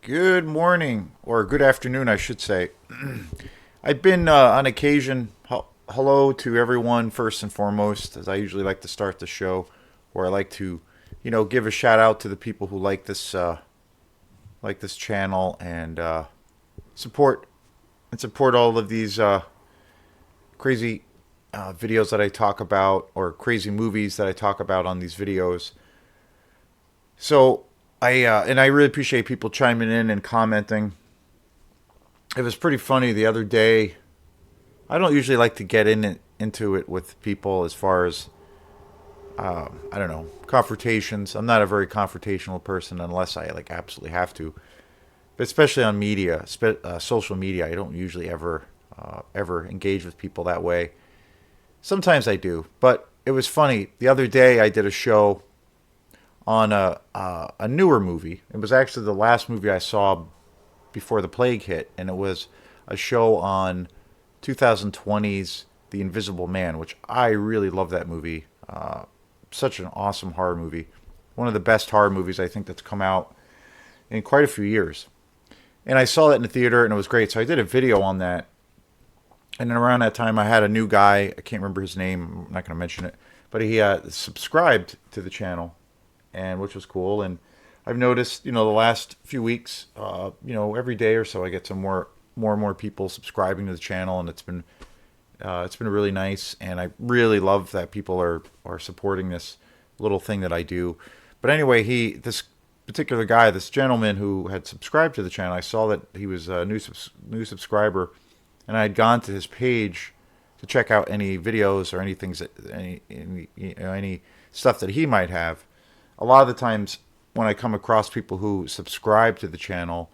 Good morning, or good afternoon, I should say. I've been on occasion. Hello to everyone, first and foremost, as I usually like to start the show, where I like to, give a shout out to the people who like this channel and support support all of these crazy videos that I talk about, or crazy movies that I talk about on these videos. So I really appreciate people chiming in and commenting. It was pretty funny the other day. I don't usually like to get into it with people as far as I don't know, confrontations. I'm not a very confrontational person unless I like absolutely have to. But especially on media, social media, I don't usually ever engage with people that way. Sometimes I do, but it was funny. The other day I did a show on a newer movie. It was actually the last movie I saw before the plague hit, and it was a show on 2020's The Invisible Man, which I really love that movie. Such an awesome horror movie. One of the best horror movies I think that's come out in quite a few years. And I saw it in the theater, and it was great. So I did a video on that. And then around that time, I had a new guy. I can't remember his name. I'm not going to mention it. But he subscribed to the channel, and which was cool. And I've noticed, the last few weeks, every day or so, I get some more and more people subscribing to the channel, and it's been really nice. And I really love that people are supporting this little thing that I do. But anyway, this particular guy, this gentleman who had subscribed to the channel, I saw that he was a new subscriber, and I had gone to his page to check out any videos or any stuff that he might have. A lot of the times when I come across people who subscribe to the channel,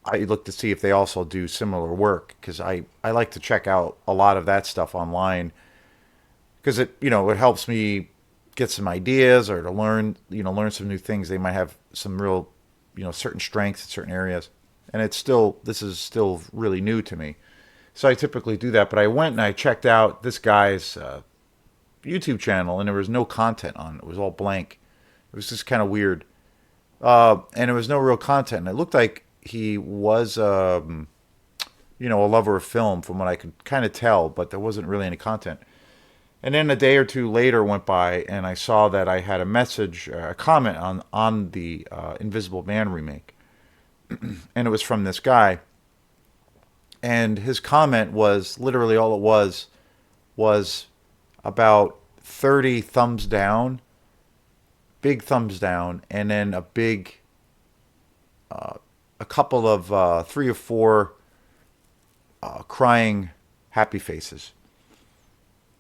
I look to see if they also do similar work, because I like to check out a lot of that stuff online, because it helps me get some ideas, or to learn some new things. They might have some real certain strengths in certain areas, and this is still really new to me. So I typically do that, but I went and I checked out this guy's YouTube channel, and there was no content on it. It was all blank. It was just kind of weird, and there was no real content. And it looked like he was, a lover of film, from what I could kind of tell, but there wasn't really any content. And then a day or two later went by, and I saw that I had a comment on the Invisible Man remake, and it was from this guy. And his comment was literally, all it was about 30 thumbs down, big thumbs down, and then a couple of three or four crying happy faces.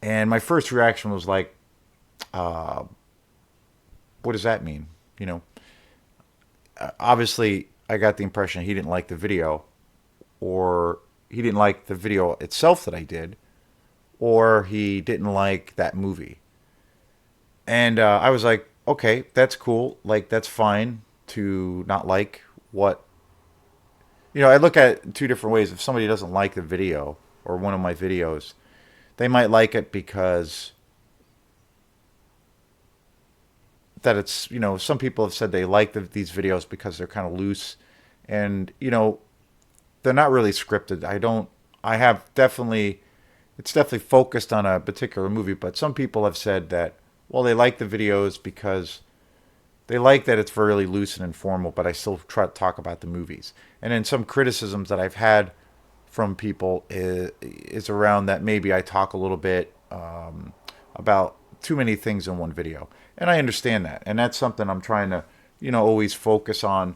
And my first reaction was like, what does that mean? Obviously, I got the impression he didn't like the video, or he didn't like the video itself that I did, or he didn't like that movie. And I was like, okay, that's cool. Like, that's fine to not like what. I look at it in two different ways. If somebody doesn't like the video or one of my videos, they might like it because that it's, some people have said they like these videos because they're kind of loose, and, they're not really scripted. I have definitely, it's definitely focused on a particular movie, but some people have said that, well, they like the videos because they like that it's really loose and informal, but I still try to talk about the movies. And then some criticisms that I've had from people is around that maybe I talk a little bit about too many things in one video. And I understand that. And that's something I'm trying to, always focus on,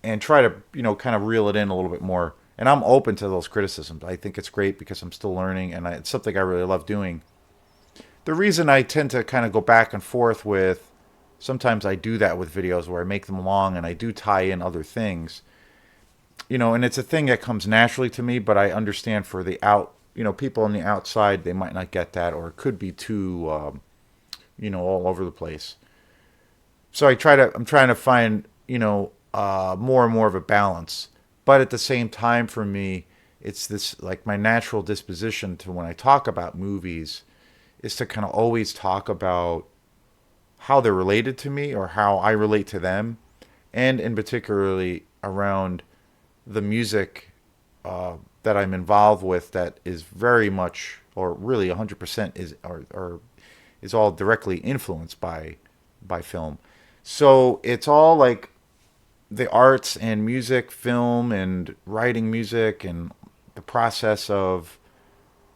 and try to, kind of reel it in a little bit more. And I'm open to those criticisms. I think it's great because I'm still learning, and it's something I really love doing. The reason I tend to kind of go back and forth with, sometimes I do that with videos where I make them long and I do tie in other things, and it's a thing that comes naturally to me, but I understand for people on the outside, they might not get that, or it could be too, all over the place. So I'm trying to find, more and more of a balance. But at the same time, for me, it's this, like, my natural disposition to, when I talk about movies, is to kind of always talk about how they're related to me, or how I relate to them, and in particularly, around the music that I'm involved with that is very much, or really 100% or is all directly influenced by film. So it's all like the arts and music, film and writing music, and the process of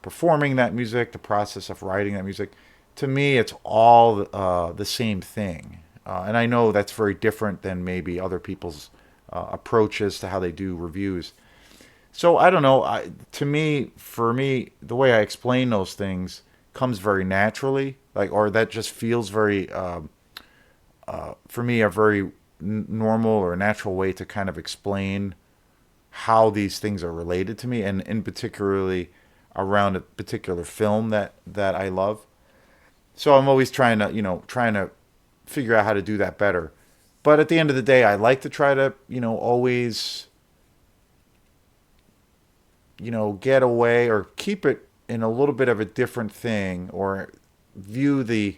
performing that music, the process of writing that music. To me, it's all the same thing. And I know that's very different than maybe other people's approaches to how they do reviews. So I don't know. To me, for me, the way I explain those things comes very naturally, like, or that just feels very, for me, a very normal or natural way to kind of explain how these things are related to me, and in particularly around a particular film that I love. So I'm always trying to, trying to figure out how to do that better. But at the end of the day, I like to try to, always, get away or keep it in a little bit of a different thing, or view the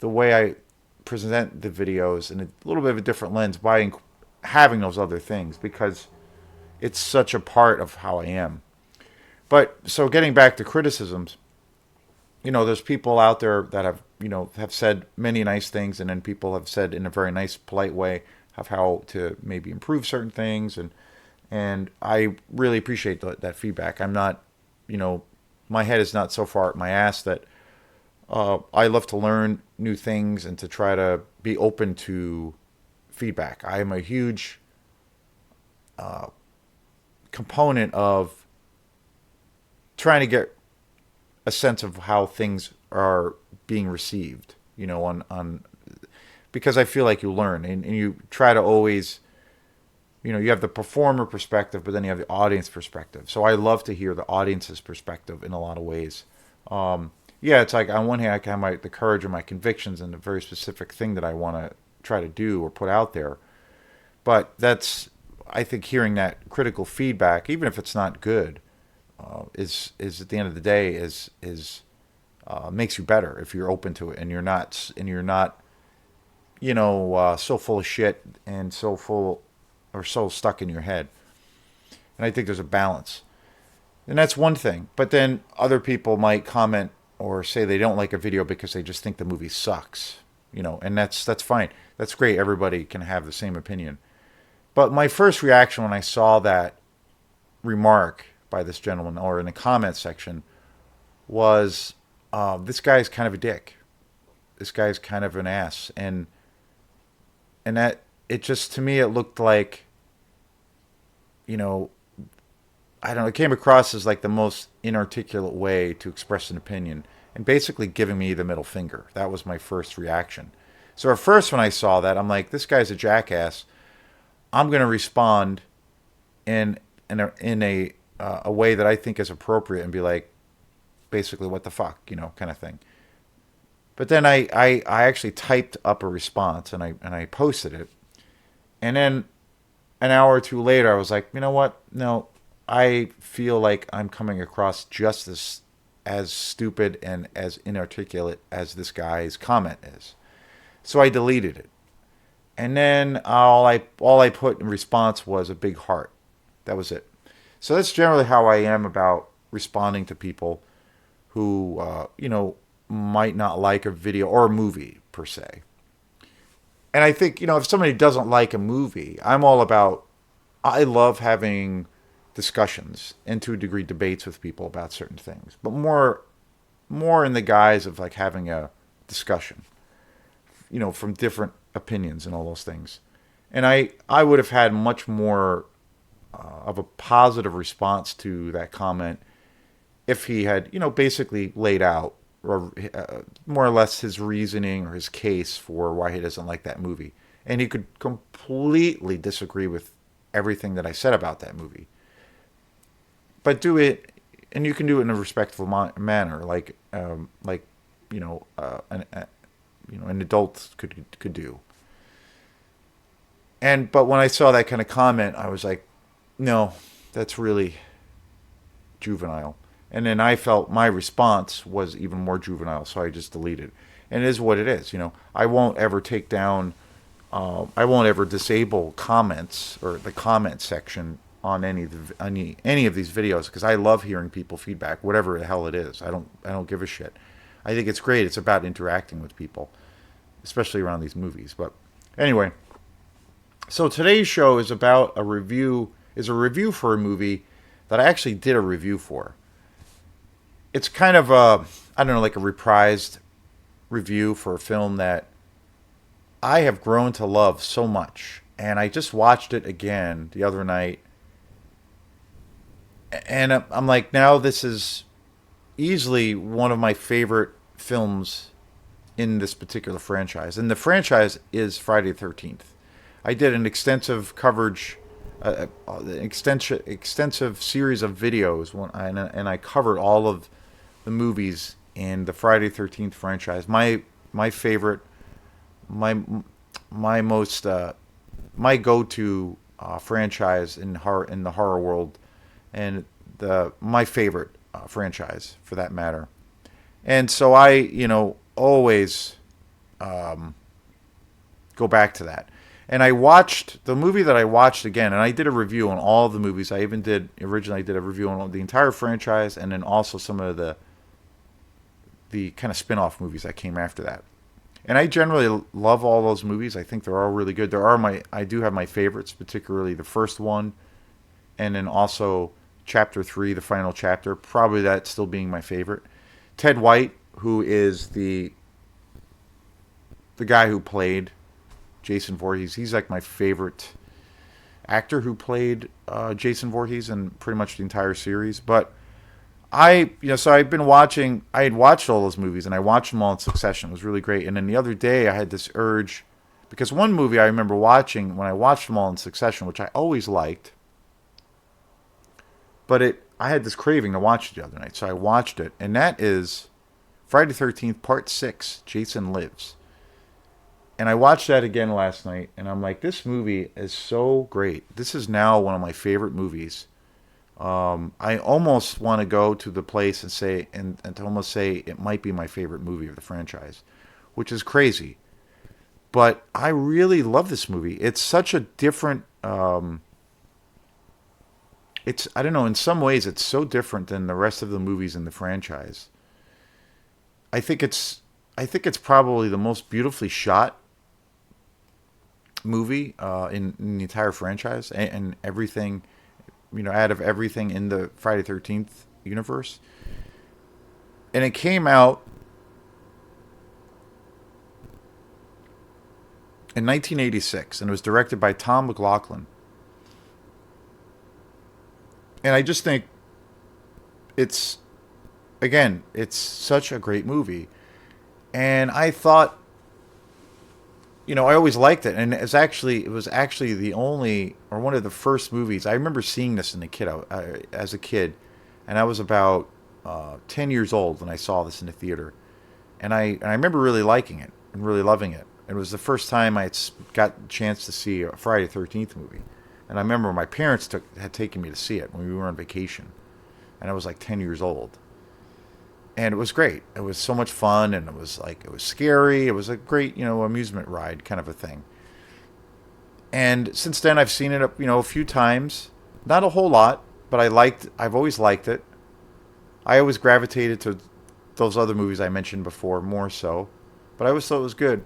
way I present the videos in a little bit of a different lens by having those other things, because it's such a part of how I am. But so getting back to criticisms, there's people out there that have said many nice things, and then people have said in a very nice, polite way of how to maybe improve certain things, and I really appreciate that feedback. I'm not, my head is not so far up my ass that I love to learn new things and to try to be open to feedback. I am a huge component of trying to get a sense of how things are being received, on because I feel like you learn, and you try to always, you have the performer perspective, but then you have the audience perspective. So I love to hear the audience's perspective in a lot of ways. Yeah, it's like on one hand, I can have the courage of my convictions and the very specific thing that I want to try to do or put out there. But I think hearing that critical feedback, even if it's not good, is at the end of the day is makes you better if you're open to it, and you're not so full of shit and so full or so stuck in your head. And I think there's a balance, and that's one thing. But then other people might comment or say they don't like a video because they just think the movie sucks, and that's fine. That's great. Everybody can have the same opinion. But my first reaction when I saw that remark by this gentleman, or in the comment section, was this guy's kind of a dick. This guy's kind of an ass, and that it just, to me, it looked like, I don't know, it came across as like the most inarticulate way to express an opinion, and basically giving me the middle finger. That was my first reaction. So at first when I saw that, I'm like, this guy's a jackass. I'm going to respond in a way that I think is appropriate, and be like, basically, what the fuck, kind of thing. But then I actually typed up a response, and I posted it. And then an hour or two later, I was like, you know what? No, I feel like I'm coming across just as stupid and as inarticulate as this guy's comment is. So I deleted it. And then all I put in response was a big heart. That was it. So that's generally how I am about responding to people who, might not like a video or a movie per se. And I think, if somebody doesn't like a movie, I love having discussions and to a degree debates with people about certain things, but more in the guise of like having a discussion, from different opinions and all those things. And I would have had much more of a positive response to that comment if he had, basically laid out, or more or less, his reasoning or his case for why he doesn't like that movie. And he could completely disagree with everything that I said about that movie. But do it, and you can do it in a respectful manner, like an adult could do. But when I saw that kind of comment, I was like, no, that's really juvenile. And then I felt my response was even more juvenile, so I just deleted. And it is what it is, I won't ever take down I won't ever disable comments or the comment section on any of these videos because I love hearing people feedback, whatever the hell it is. I don't give a shit. I think it's great. It's about interacting with people, especially around these movies. But anyway, so today's show is about a review. Is a review for a movie that I actually did a review for. It's kind of a, I don't know, like a reprised review for a film that I have grown to love so much. And I just watched it again the other night. And I'm like, now this is easily one of my favorite films in this particular franchise. And the franchise is Friday the 13th. I did an extensive coverage, extensive series of videos, and I covered all of the movies in the Friday the 13th franchise. My favorite, my my most my go-to franchise in the horror world, and the my favorite franchise for that matter. And so I, always go back to that. And I watched the movie that I watched again, and I did a review on all of the movies. I even did originally I did a review on the entire franchise, and then also some of the kind of spin-off movies that came after that. And I generally love all those movies. I think they're all really good. I do have my favorites, particularly the first one, and then also Chapter 3, the final chapter. Probably that still being my favorite. Ted White, who is the guy who played Jason Voorhees, he's like my favorite actor who played Jason Voorhees in pretty much the entire series. But so I've been watching, I had watched all those movies and I watched them all in succession. It was really great. And then the other day I had this urge, because one movie I remember watching when I watched them all in succession, which I always liked, but I had this craving to watch it the other night. So I watched it, and that is Friday the 13th, Part 6, Jason Lives. And I watched that again last night, and I'm like, this movie is so great. This is now one of my favorite movies. I almost want to go to the place and say, and to almost say it might be my favorite movie of the franchise, which is crazy. But I really love this movie. It's such a different. I don't know. In some ways, it's so different than the rest of the movies in the franchise. I think it's. I think it's probably the most beautifully shot movie in the entire franchise, and everything, out of everything in the Friday 13th universe. And it came out in 1986, and it was directed by Tom McLaughlin. And I just think it's, again, it's such a great movie. And I thought, I always liked it, and it was actually the only or one of the first movies I remember seeing this as a kid, and I was about 10 years old when I saw this in the theater, and I remember really liking it and really loving it. It was the first time I got a chance to see a Friday the 13th movie, and I remember my parents had taken me to see it when we were on vacation, and I was like 10 years old. And it was great. It was so much fun, and it was scary. It was a great, amusement ride kind of a thing. And since then, I've seen it, a few times. Not a whole lot, but I've always liked it. I always gravitated to those other movies I mentioned before more so, but I always thought it was good.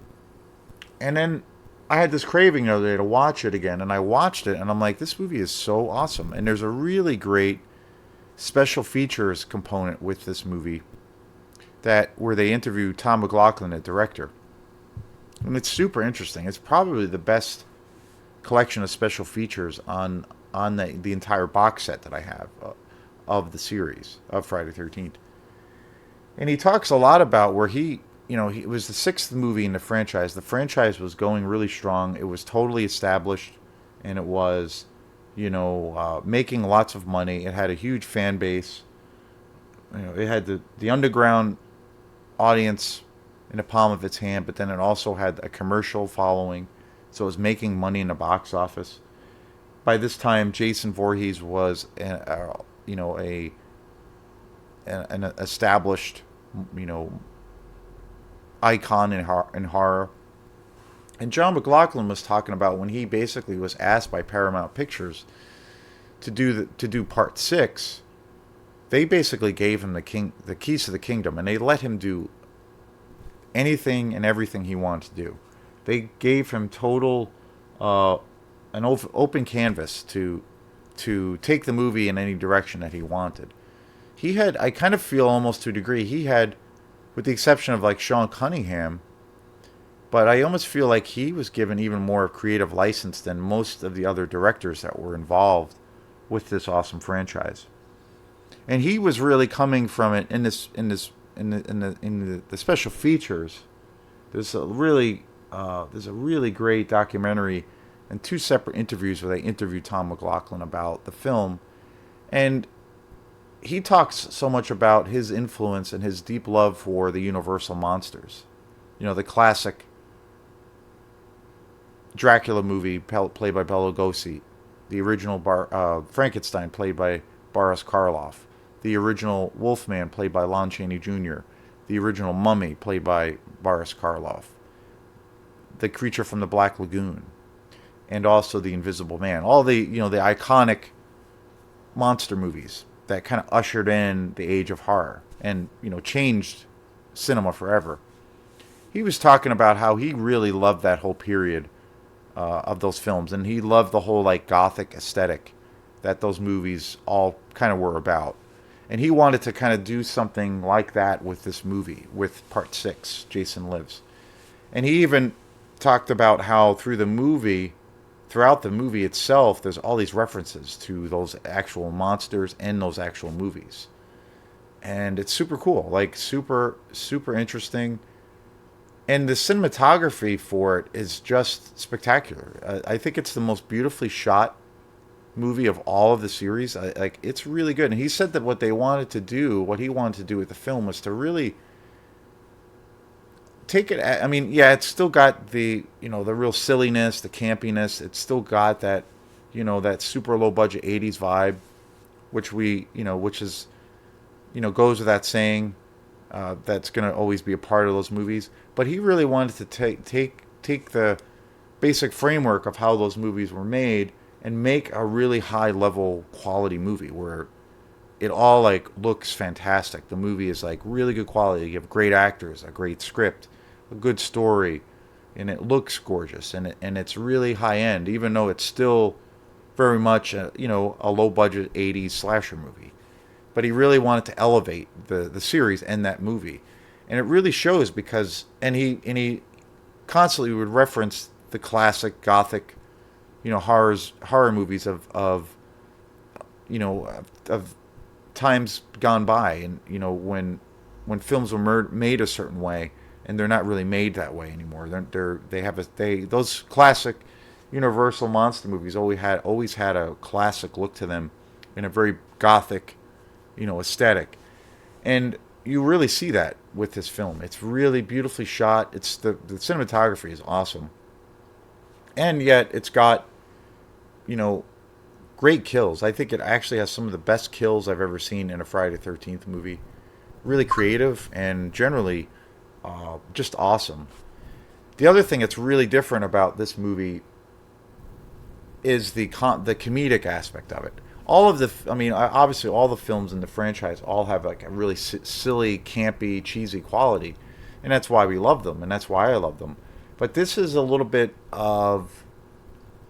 And then I had this craving the other day to watch it again, and I watched it, and I'm like, this movie is so awesome. And there's a really great special features component with this movie where they interview Tom McLaughlin, the director, and it's super interesting. It's probably the best collection of special features on the entire box set that I have of the series of Friday the 13th. And he talks a lot about where it was the sixth movie in the franchise. The franchise was going really strong. It was totally established, and it was, making lots of money. It had a huge fan base. It had the underground audience in the palm of its hand, but then it also had a commercial following, so it was making money in the box office. By this time, Jason Voorhees was an established icon in horror. And John McLaughlin was talking about when he basically was asked by Paramount Pictures to do part 6. They basically gave him the keys to the kingdom, and they let him do anything and everything he wanted to do. They gave him total uh, open canvas to take the movie in any direction that he wanted. He had, I kind of feel almost to a degree, he had, with the exception of like Sean Cunningham, but I almost feel like he was given even more creative license than most of the other directors that were involved with this awesome franchise. And he was really coming from it in the special features. There's a really great documentary and two separate interviews where they interviewed Tom McLaughlin about the film, and he talks so much about his influence and his deep love for the Universal monsters. You know, the classic Dracula movie played by Bela Lugosi, the original Frankenstein played by Boris Karloff, the original Wolfman played by Lon Chaney Jr., the original Mummy played by Boris Karloff, the Creature from the Black Lagoon, and also the Invisible Man. All the iconic monster movies that kind of ushered in the age of horror and changed cinema forever. He was talking about how he really loved that whole period of those films, and he loved the whole like gothic aesthetic that those movies all kind of were about. And he wanted to kind of do something like that with this movie, with Part 6, Jason Lives. And he even talked about how throughout the movie itself, there's all these references to those actual monsters and those actual movies. And it's super cool, like super, super interesting. And the cinematography for it is just spectacular. I think it's the most beautifully shot movie of all of the series. Like it's really good. And he said that what he wanted to do with the film was to really take it. I mean, yeah, it's still got the real silliness, the campiness. It's still got that that super low budget '80s vibe, which is goes with that saying. That's going to always be a part of those movies. But he really wanted to take the basic framework of how those movies were made and make a really high level quality movie where it all like looks fantastic. The movie is like really good quality. You have great actors, a great script, a good story, and it looks gorgeous, and it's really high end, even though it's still very much a low budget '80s slasher movie. But he really wanted to elevate the series and that movie, and it really shows because he constantly would reference the classic gothic horror movies of times gone by, and when films were made a certain way and they're not really made that way anymore. Those classic Universal monster movies always had a classic look to them in a very gothic aesthetic. And you really see that with this film. It's really beautifully shot. It's the cinematography is awesome. And yet it's got, great kills. I think it actually has some of the best kills I've ever seen in a Friday the 13th movie. Really creative and generally just awesome. The other thing that's really different about this movie is the comedic aspect of it. Obviously, all the films in the franchise all have like a really silly, campy, cheesy quality, and that's why we love them, and that's why I love them. But this is a little bit of,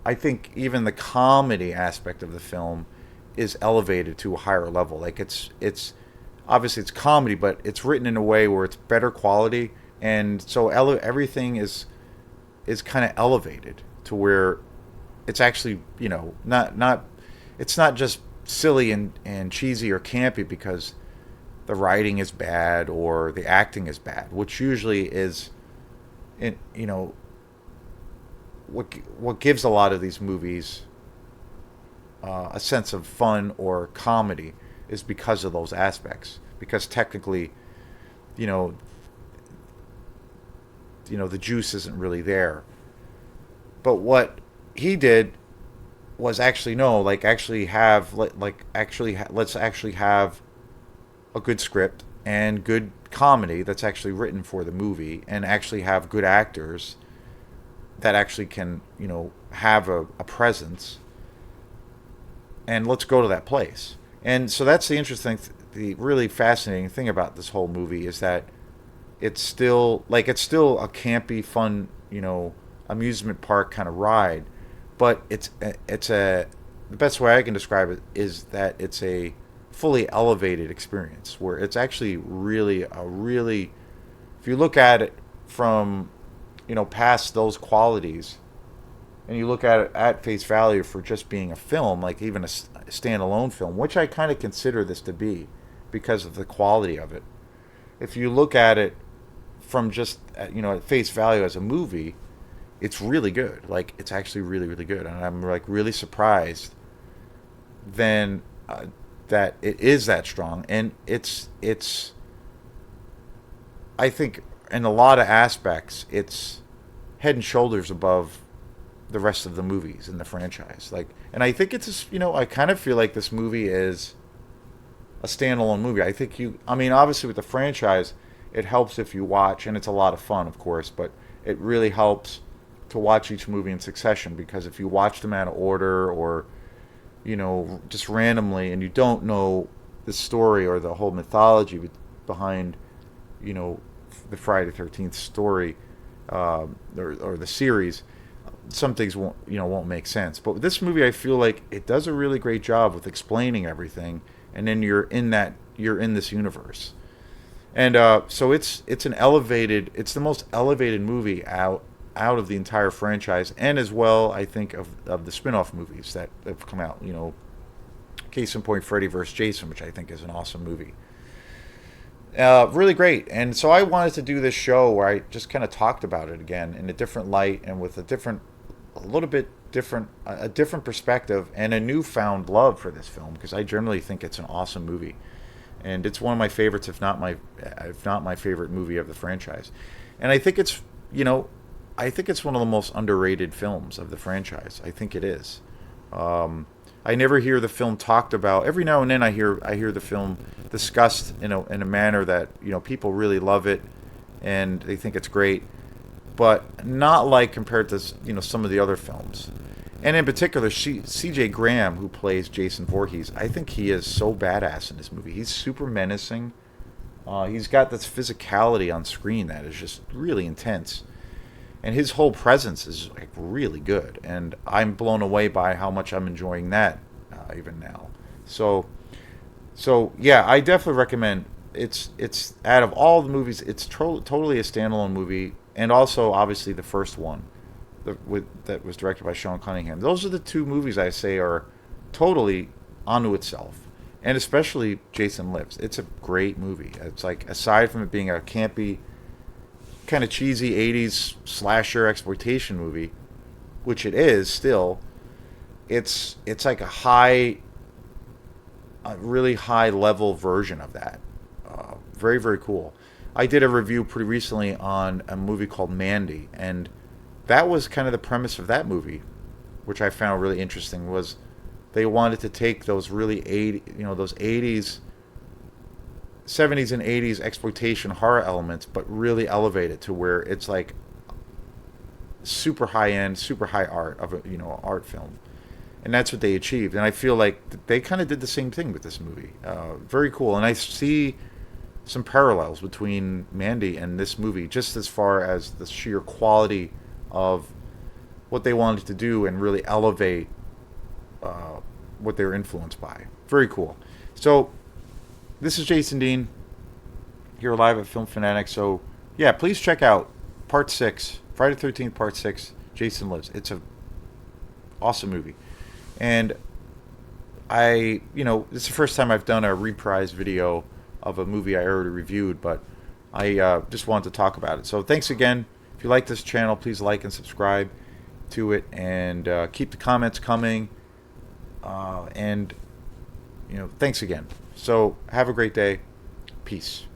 I think, even the comedy aspect of the film is elevated to a higher level. Like it's obviously it's comedy, but it's written in a way where it's better quality, and so everything is kind of elevated to where it's actually not it's not just silly and cheesy or campy because the writing is bad or the acting is bad, which usually is, what gives a lot of these movies a sense of fun or comedy is because of those aspects. Because technically, you know, the juice isn't really there. But what he did was actually no, like actually have let's actually have a good script and good comedy that's actually written for the movie, and actually have good actors that actually can, have a presence, and let's go to that place. And so that's the interesting, the really fascinating thing about this whole movie is that it's still a campy, fun, amusement park kind of ride, but it's a the best way I can describe it is that it's a fully elevated experience where it's actually really, if you look at it from, past those qualities, and you look at it at face value for just being a film, like even a standalone film, which I kind of consider this to be because of the quality of it. If you look at it from just at face value as a movie, it's really good. Like it's actually really good, and I'm like really surprised then that it is that strong, and it's I think in a lot of aspects it's head and shoulders above the rest of the movies in the franchise. Like, and I think it's just, I kind of feel like this movie is a standalone movie. I mean, obviously with the franchise, it helps if you watch, and it's a lot of fun, of course, but it really helps to watch each movie in succession because if you watch them out of order or, just randomly and you don't know the story or the whole mythology behind, the Friday the 13th story, or the series, some things won't make sense. But with this movie, I feel like it does a really great job with explaining everything, and then you're in this universe, and so it's the most elevated movie out of the entire franchise, and as well I think of the spin-off movies that have come out. Case in point, Freddy vs. Jason, which I think is an awesome movie. Really great. And so I wanted to do this show where I just kind of talked about it again in a different light and with a little bit different, a different perspective and a newfound love for this film because I generally think it's an awesome movie, and it's one of my favorites, if not my favorite movie of the franchise. And I think it's one of the most underrated films of the franchise. I think it is. I never hear the film talked about. Every now and then I hear the film discussed in a manner that people really love it and they think it's great, but not like compared to some of the other films. And in particular, C.J. Graham, who plays Jason Voorhees, I think he is so badass in this movie. He's super menacing. He's got this physicality on screen that is just really intense. And his whole presence is like really good, and I'm blown away by how much I'm enjoying that even now. So yeah, I definitely recommend. It's out of all the movies, it's totally a standalone movie, and also obviously the first one that was directed by Sean Cunningham. Those are the two movies I say are totally onto itself, and especially Jason Lives. It's a great movie. It's like, aside from it being a campy, kind of cheesy 80s slasher exploitation movie, which it is still, it's like a really high level version of that. Very cool. I did a review pretty recently on a movie called Mandy, and that was kind of the premise of that movie, which I found really interesting. Was they wanted to take those really those 80s, 70s and 80s exploitation horror elements, but really elevate it to where it's like super high end, super high art of a art film, and that's what they achieved. And I feel like they kind of did the same thing with this movie. Very cool, and I see some parallels between Mandy and this movie, just as far as the sheer quality of what they wanted to do and really elevate what they were influenced by. Very cool. So this is Jason Dean here live at Film Fanatic. So yeah, please check out Part 6, Friday the 13th Part 6, Jason Lives. It's a awesome movie. And it's the first time I've done a reprise video of a movie I already reviewed, but I just wanted to talk about it. So thanks again. If you like this channel, please like and subscribe to it, and keep the comments coming. And thanks again. So have a great day. Peace.